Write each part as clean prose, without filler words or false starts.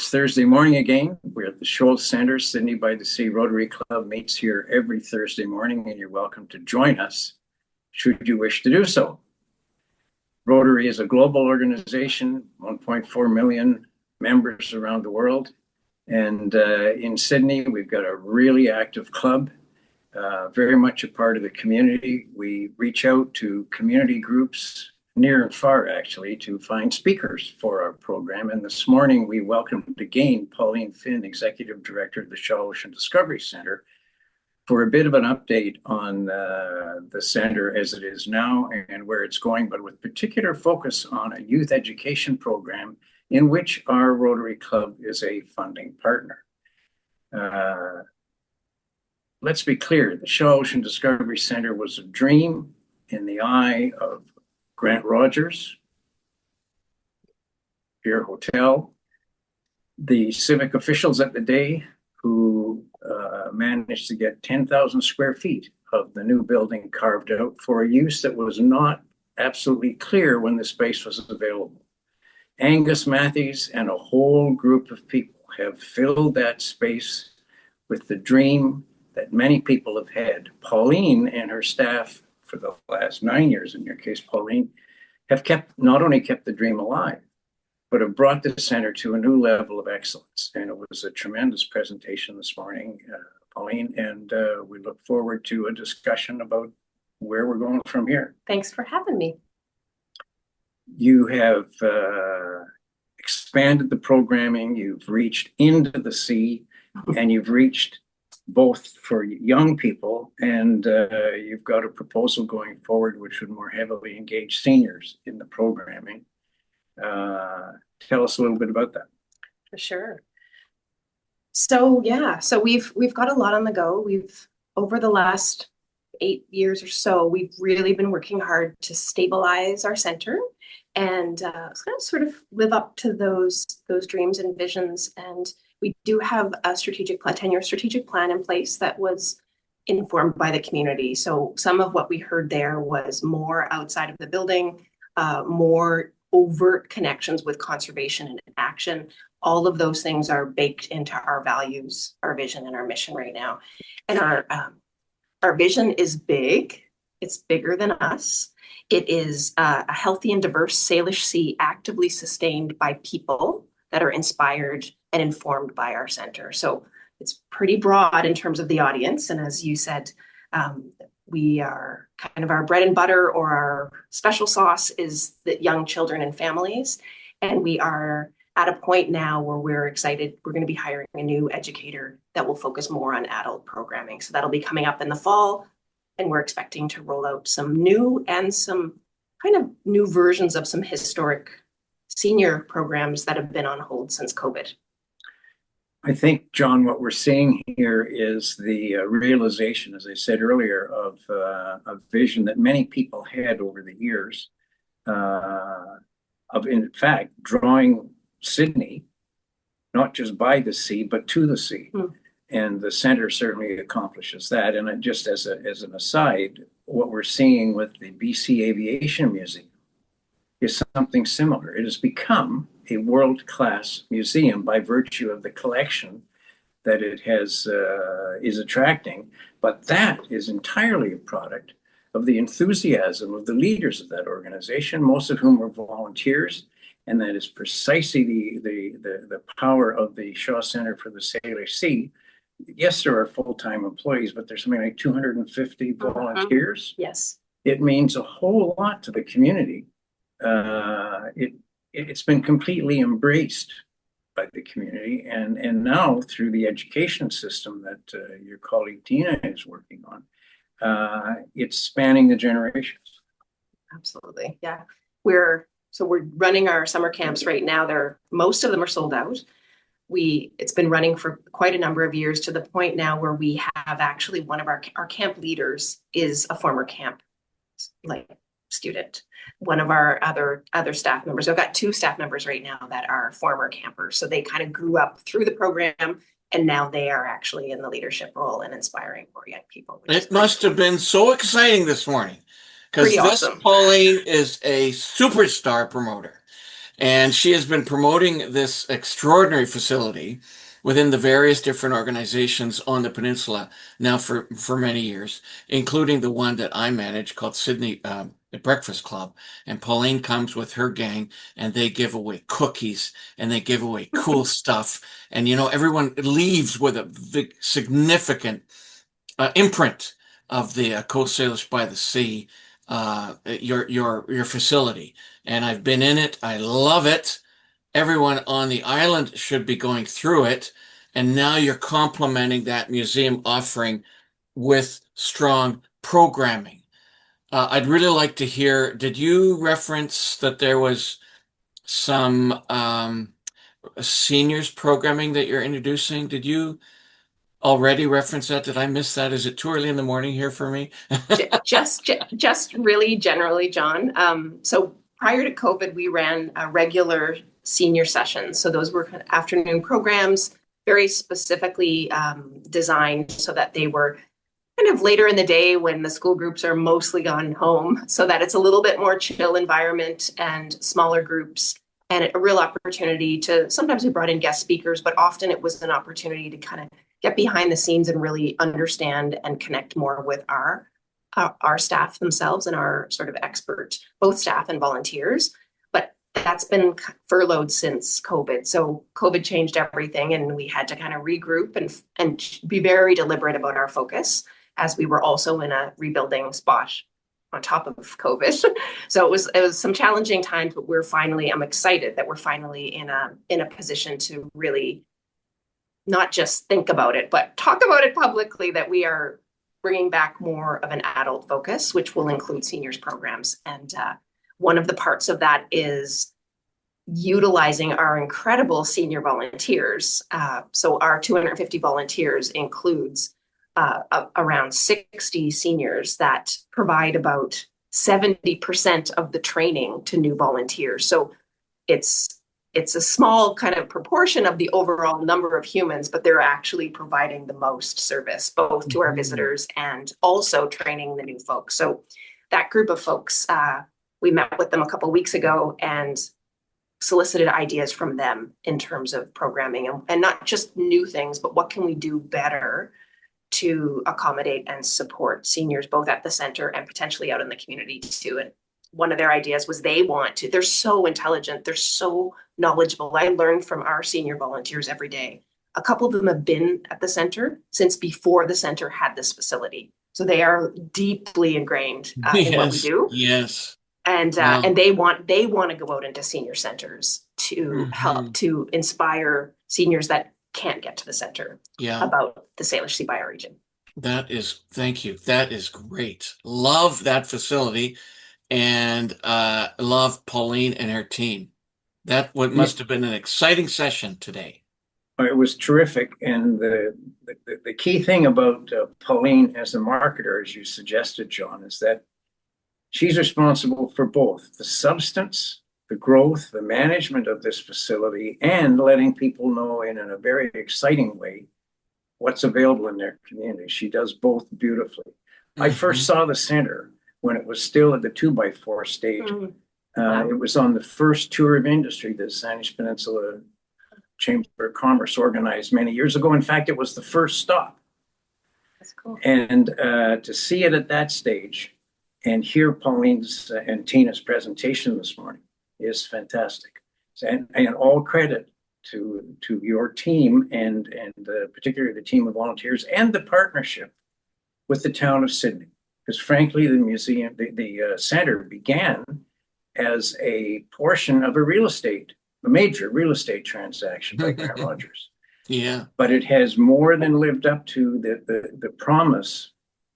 It's Thursday morning again. We're at the Shoals Center. Sidney by the Sea Rotary Club meets here every Thursday morning, and you're welcome to join us should you wish to do so. Rotary is a global organization, 1.4 million members around the world. And in Sidney, we've got a really active club, very much a part of the community. We reach out to community groups near and far, actually, to find speakers for our program. And this morning, we welcomed again Pauline Finn, Executive Director of the Shaw Ocean Discovery Center, for a bit of an update on the center as it is now and where it's going, but with particular focus on a youth education program in which our Rotary Club is a funding partner. Let's be clear, the Shaw Ocean Discovery Center was a dream in the eye of Grant Rogers, Pier Hotel, the civic officials at the day who managed to get 10,000 square feet of the new building carved out for a use that was not absolutely clear when the space was available. Angus Matthews and a whole group of people have filled that space with the dream that many people have had. Pauline and her staff, for the last 9 years, in your case, Pauline, have not only kept the dream alive, but have brought the center to a new level of excellence. And it was a tremendous presentation this morning, Pauline, and we look forward to a discussion about where we're going from here. Thanks for having me. You have expanded the programming, you've reached into the sea, and you've reached both for young people, and you've got a proposal going forward which would more heavily engage seniors in the programming. Tell us a little bit about that. For sure. So yeah, so we've got a lot on the go. We've, over the last 8 years or so, we've really been working hard to stabilize our center and sort of live up to those dreams and visions. And we do have a 10-year strategic plan in place that was informed by the community. So some of what we heard there was more outside of the building, more overt connections with conservation and action. All of those things are baked into our values, our vision, and our mission right now. And our vision is big. It's bigger than us. It is a healthy and diverse Salish Sea actively sustained by people that are inspired and informed by our center. So it's pretty broad in terms of the audience. And as you said, we are kind of, our bread and butter or our special sauce is the young children and families. And we are at a point now where we're excited. We're going to be hiring a new educator that will focus more on adult programming. So that'll be coming up in the fall. And we're expecting to roll out some new and some kind of new versions of some historic senior programs that have been on hold since COVID. I think, John, what we're seeing here is the realization, as I said earlier, of a vision that many people had over the years of, in fact, drawing Sidney, not just by the sea, but to the sea. And the center certainly accomplishes that. And just as an aside, what we're seeing with the BC Aviation Museum is something similar. It has become a world-class museum by virtue of the collection that it has is attracting, but that is entirely a product of the enthusiasm of the leaders of that organization, most of whom were volunteers, and that is precisely the power of the Shaw Center for the Salish Sea. Yes, there are full-time employees, but there's something like 250 volunteers. Yes. It means a whole lot to the community. It's been completely embraced by the community, and now through the education system that your colleague Tina is working on, it's spanning the generations. Absolutely, yeah. We're running our summer camps right now. Most of them are sold out. It's been running for quite a number of years, to the point now where we have actually one of our camp leaders is a former camp student. One of our other staff members. I've got 2 staff members right now that are former campers. So they kind of grew up through the program, and now they are actually in the leadership role and inspiring more young people. It must have been so exciting this morning, because this awesome. Pauline is a superstar promoter. And she has been promoting this extraordinary facility within the various different organizations on the peninsula now for many years, including the one that I manage called Sidney, the Breakfast Club. And Pauline comes with her gang and they give away cookies and they give away cool stuff. And, you know, everyone leaves with a significant imprint of the Coast Salish by the Sea, your facility. And I've been in it. I love it. Everyone on the island should be going through it. And now you're complementing that museum offering with strong programming. I'd really like to hear, did you reference that there was some seniors programming that you're introducing? Did you already reference that? Did I miss that? Is it too early in the morning here for me? Just really generally, John. So prior to COVID, we ran regular senior sessions. So those were kind of afternoon programs, very specifically designed so that they were kind of later in the day when the school groups are mostly gone home, so that it's a little bit more chill environment and smaller groups, and a real opportunity to, sometimes we brought in guest speakers, but often it was an opportunity to kind of get behind the scenes and really understand and connect more with our staff themselves and our sort of expert, both staff and volunteers. But that's been furloughed since COVID. So COVID changed everything and we had to kind of regroup and be very deliberate about our focus, as we were also in a rebuilding spot on top of COVID. So it was some challenging times, but I'm excited that we're finally in a position to really not just think about it, but talk about it publicly, that we are bringing back more of an adult focus, which will include seniors programs. And one of the parts of that is utilizing our incredible senior volunteers. So our 250 volunteers includes around 60 seniors that provide about 70% of the training to new volunteers. So it's a small kind of proportion of the overall number of humans, but they're actually providing the most service, both to our visitors and also training the new folks. So that group of folks, we met with them a couple of weeks ago and solicited ideas from them in terms of programming and not just new things, but what can we do better to accommodate and support seniors both at the center and potentially out in the community too. And one of their ideas was they're so intelligent, they're so knowledgeable. I learn from our senior volunteers every day. A couple of them have been at the center since before the center had this facility. So they are deeply ingrained in what we do. Yes. And they want to go out into senior centers to help to inspire seniors that can't get to the center about the Salish Sea bioregion. Thank you. That is great. Love that facility and love Pauline and her team. That must have been an exciting session today. It was terrific. And the key thing about Pauline as a marketer, as you suggested, John, is that she's responsible for both the substance, the growth, the management of this facility, and letting people know in a very exciting way what's available in their community. She does both beautifully. I first saw the center when it was still at the 2x4 stage. It was on the first tour of industry that Saanich Peninsula Chamber of Commerce organized many years ago. In fact, it was the first stop. That's cool. And to see it at that stage and hear Pauline's and Tina's presentation this morning is fantastic. And all credit to your team and particularly the team of volunteers and the partnership with the town of Sidney. Because frankly, the museum, the center began as a portion of a major real estate transaction by Grant Rogers. Yeah. But it has more than lived up to the promise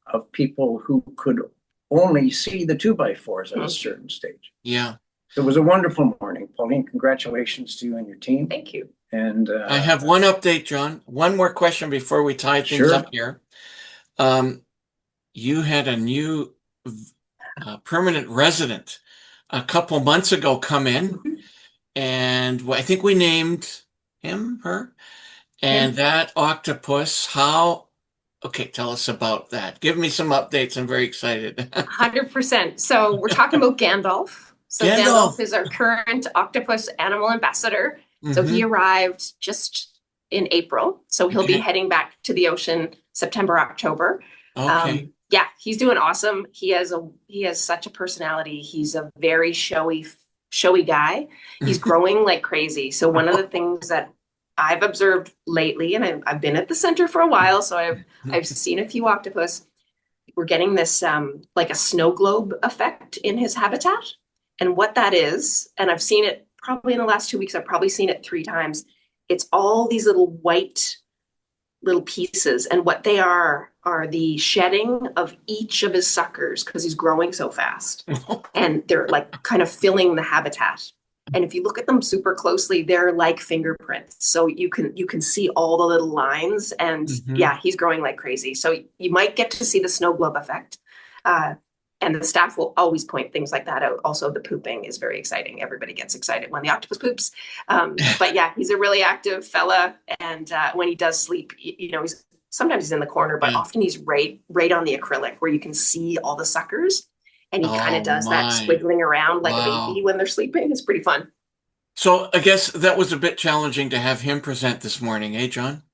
of people who could only see the 2x4s at a certain stage. Yeah. So it was a wonderful morning. Pauline, congratulations to you and your team. Thank you. And I have one update, John. One more question before we tie things up here. You had a new permanent resident a couple months ago come in, and I think we named her, and that octopus. Okay, tell us about that. Give me some updates. I'm very excited. 100%. So we're talking about Gandalf. So Gandalf. Gandalf is our current octopus animal ambassador. So he arrived just in April. So he'll be Okay. heading back to the ocean September, October. Okay. Yeah, he's doing awesome. He has such a personality. He's a very showy guy. He's growing like crazy. So one of the things that I've observed lately, and I've been at the center for a while, so I've seen a few octopus. We're getting this like a snow globe effect in his habitat. And what that is, and I've seen it probably in the last 2 weeks, I've probably seen it 3 times. It's all these little white little pieces. And what they are the shedding of each of his suckers because he's growing so fast. And they're like kind of filling the habitat. And if you look at them super closely, they're like fingerprints. So you can see all the little lines. And yeah, he's growing like crazy. So you might get to see the snow globe effect. And the staff will always point things like that out. Also, the pooping is very exciting. Everybody gets excited when the octopus poops. But yeah, he's a really active fella. And when he does sleep, sometimes he's in the corner, but often he's right on the acrylic where you can see all the suckers. And he kind of does that squiggling around like a baby when they're sleeping. It's pretty fun. So I guess that was a bit challenging to have him present this morning, eh, John?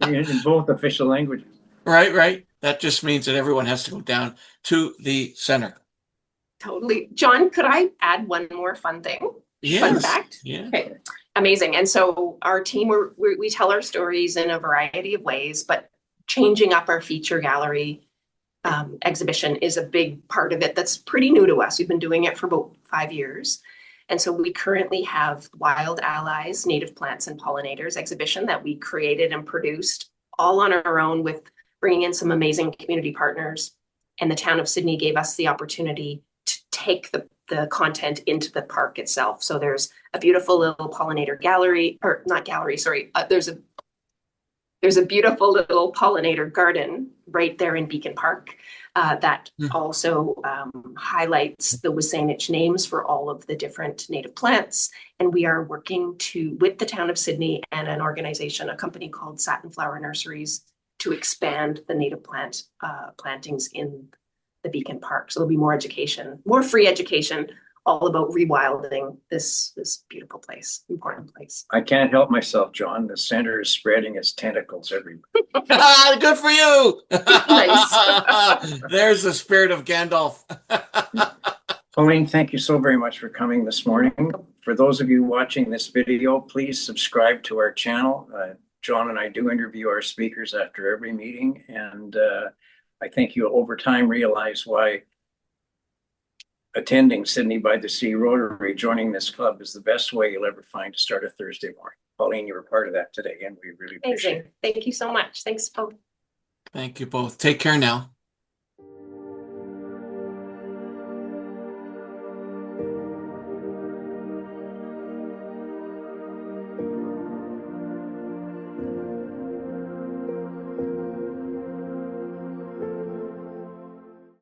In both official languages. Right. That just means that everyone has to go down to the center. Totally. John, could I add one more fun thing? Yes. Fun fact? Yeah. Okay. Amazing. And so our team, we tell our stories in a variety of ways, but changing up our feature gallery exhibition is a big part of it. That's pretty new to us. We've been doing it for about 5 years. And so we currently have Wild Allies, Native Plants and Pollinators exhibition that we created and produced all on our own with bringing in some amazing community partners. And the town of Sidney gave us the opportunity to take the content into the park itself. So there's a beautiful little pollinator gallery, or not gallery, sorry. There's a beautiful little pollinator garden right there in Beacon Park that also highlights the Saanich names for all of the different native plants. And we are working with the town of Sidney and an organization, a company called Satinflower Nurseries, to expand the native plantings in the Beacon Park. So there'll be more education, more free education, all about rewilding this beautiful place, important place. I can't help myself, John. The center is spreading its tentacles everywhere. Good for you. Nice. There's the spirit of Gandalf. Pauline, thank you so very much for coming this morning. For those of you watching this video, please subscribe to our channel. John and I do interview our speakers after every meeting, and I think you'll over time realize why attending Sidney by the Sea Rotary, joining this club, is the best way you'll ever find to start a Thursday morning. Pauline, you were part of that today, and we really appreciate it. Thank you so much. Thanks, both. Thank you both. Take care now.